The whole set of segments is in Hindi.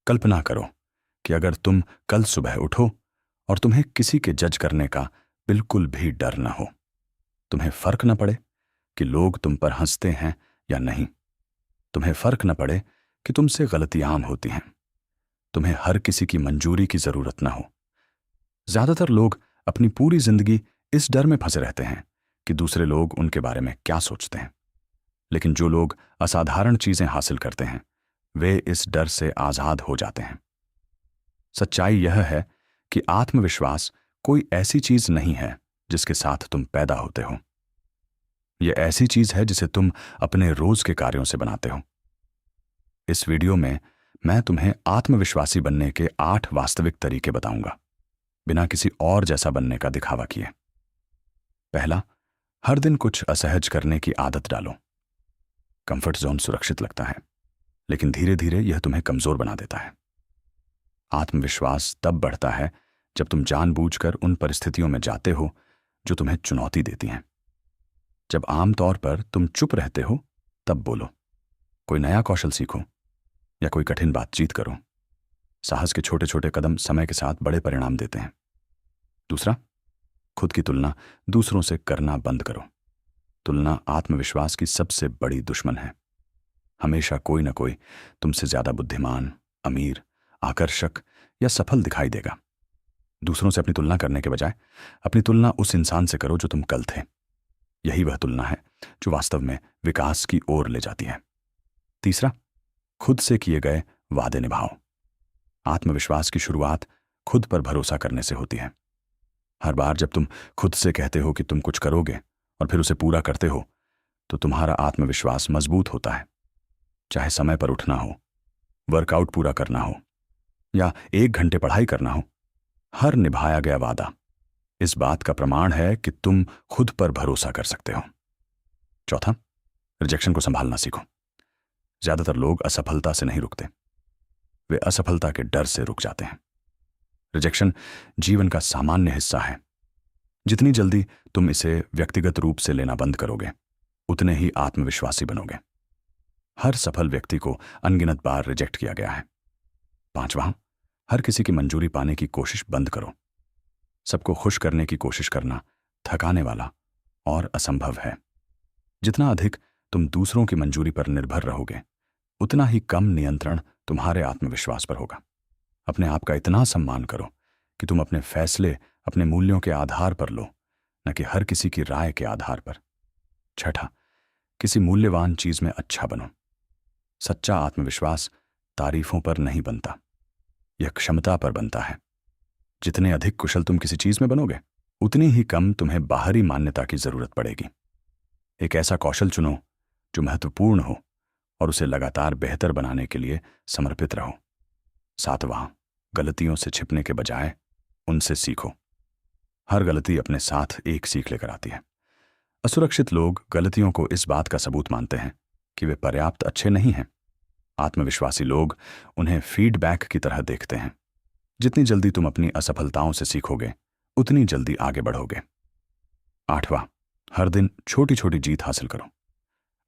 कल्पना करो कि अगर तुम कल सुबह उठो और तुम्हें किसी के जज करने का बिल्कुल भी डर न हो। तुम्हें फर्क न पड़े कि लोग तुम पर हंसते हैं या नहीं। तुम्हें फर्क न पड़े कि तुमसे गलतियां आम होती हैं। तुम्हें हर किसी की मंजूरी की जरूरत न हो। ज्यादातर लोग अपनी पूरी जिंदगी इस डर में फंसे रहते हैं कि दूसरे लोग उनके बारे में क्या सोचते हैं। लेकिन जो लोग असाधारण चीजें हासिल करते हैं वे इस डर से आजाद हो जाते हैं। सच्चाई यह है कि आत्मविश्वास कोई ऐसी चीज नहीं है जिसके साथ तुम पैदा होते हो। यह ऐसी चीज है जिसे तुम अपने रोज के कार्यों से बनाते हो। इस वीडियो में मैं तुम्हें आत्मविश्वासी बनने के 8 वास्तविक तरीके बताऊंगा, बिना किसी और जैसा बनने का दिखावा किए। पहला, हर दिन कुछ असहज करने की आदत डालो। कंफर्ट जोन सुरक्षित लगता है, लेकिन धीरे धीरे यह तुम्हें कमजोर बना देता है। आत्मविश्वास तब बढ़ता है जब तुम जानबूझकर उन परिस्थितियों में जाते हो जो तुम्हें चुनौती देती हैं। जब आमतौर पर तुम चुप रहते हो तब बोलो, कोई नया कौशल सीखो या कोई कठिन बातचीत करो। साहस के छोटे छोटे कदम समय के साथ बड़े परिणाम देते हैं। दूसरा, खुद की तुलना दूसरों से करना बंद करो। तुलना आत्मविश्वास की सबसे बड़ी दुश्मन है। हमेशा कोई ना कोई तुमसे ज्यादा बुद्धिमान, अमीर, आकर्षक या सफल दिखाई देगा। दूसरों से अपनी तुलना करने के बजाय अपनी तुलना उस इंसान से करो जो तुम कल थे। यही वह तुलना है जो वास्तव में विकास की ओर ले जाती है। तीसरा, खुद से किए गए वादे निभाओ। आत्मविश्वास की शुरुआत खुद पर भरोसा करने से होती है। हर बार जब तुम खुद से कहते हो कि तुम कुछ करोगे और फिर उसे पूरा करते हो तो तुम्हारा आत्मविश्वास मजबूत होता है। चाहे समय पर उठना हो, वर्कआउट पूरा करना हो या 1 घंटे पढ़ाई करना हो, हर निभाया गया वादा इस बात का प्रमाण है कि तुम खुद पर भरोसा कर सकते हो। चौथा, रिजेक्शन को संभालना सीखो। ज्यादातर लोग असफलता से नहीं रुकते, वे असफलता के डर से रुक जाते हैं। रिजेक्शन जीवन का सामान्य हिस्सा है। जितनी जल्दी तुम इसे व्यक्तिगत रूप से लेना बंद करोगे उतने ही आत्मविश्वासी बनोगे। हर सफल व्यक्ति को अनगिनत बार रिजेक्ट किया गया है। पांचवां, हर किसी की मंजूरी पाने की कोशिश बंद करो। सबको खुश करने की कोशिश करना थकाने वाला और असंभव है। जितना अधिक तुम दूसरों की मंजूरी पर निर्भर रहोगे उतना ही कम नियंत्रण तुम्हारे आत्मविश्वास पर होगा। अपने आप का इतना सम्मान करो कि तुम अपने फैसले अपने मूल्यों के आधार पर लो, न कि हर किसी की राय के आधार पर। छठा, किसी मूल्यवान चीज में अच्छा बनो। सच्चा आत्मविश्वास तारीफों पर नहीं बनता, यह क्षमता पर बनता है। जितने अधिक कुशल तुम किसी चीज में बनोगे उतनी ही कम तुम्हें बाहरी मान्यता की जरूरत पड़ेगी। एक ऐसा कौशल चुनो जो महत्वपूर्ण हो और उसे लगातार बेहतर बनाने के लिए समर्पित रहो। सातवां, गलतियों से छिपने के बजाय उनसे सीखो। हर गलती अपने साथ एक सीख लेकर आती है। असुरक्षित लोग गलतियों को इस बात का सबूत मानते हैं कि वे पर्याप्त अच्छे नहीं हैं। आत्मविश्वासी लोग उन्हें फीडबैक की तरह देखते हैं। जितनी जल्दी तुम अपनी असफलताओं से सीखोगे उतनी जल्दी आगे बढ़ोगे। आठवां, हर दिन छोटी छोटी जीत हासिल करो।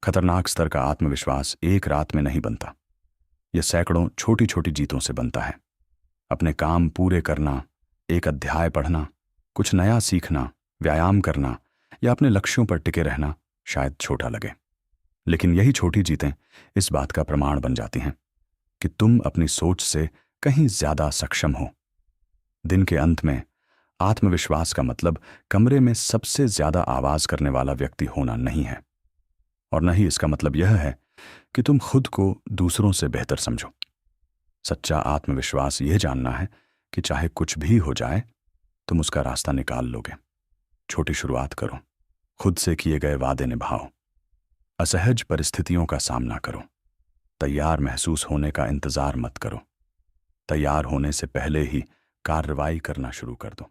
खतरनाक स्तर का आत्मविश्वास एक रात में नहीं बनता, यह सैकड़ों छोटी छोटी जीतों से बनता है। अपने काम पूरे करना, एक अध्याय पढ़ना, कुछ नया सीखना, व्यायाम करना या अपने लक्ष्यों पर टिके रहना शायद छोटा लगे, लेकिन यही छोटी जीतें इस बात का प्रमाण बन जाती हैं कि तुम अपनी सोच से कहीं ज्यादा सक्षम हो। दिन के अंत में आत्मविश्वास का मतलब कमरे में सबसे ज्यादा आवाज करने वाला व्यक्ति होना नहीं है, और न ही इसका मतलब यह है कि तुम खुद को दूसरों से बेहतर समझो। सच्चा आत्मविश्वास यह जानना है कि चाहे कुछ भी हो जाए तुम उसका रास्ता निकाल लोगे। छोटी शुरुआत करो, खुद से किए गए वादे निभाओ, असहज परिस्थितियों का सामना करो। तैयार महसूस होने का इंतजार मत करो, तैयार होने से पहले ही कार्रवाई करना शुरू कर दो।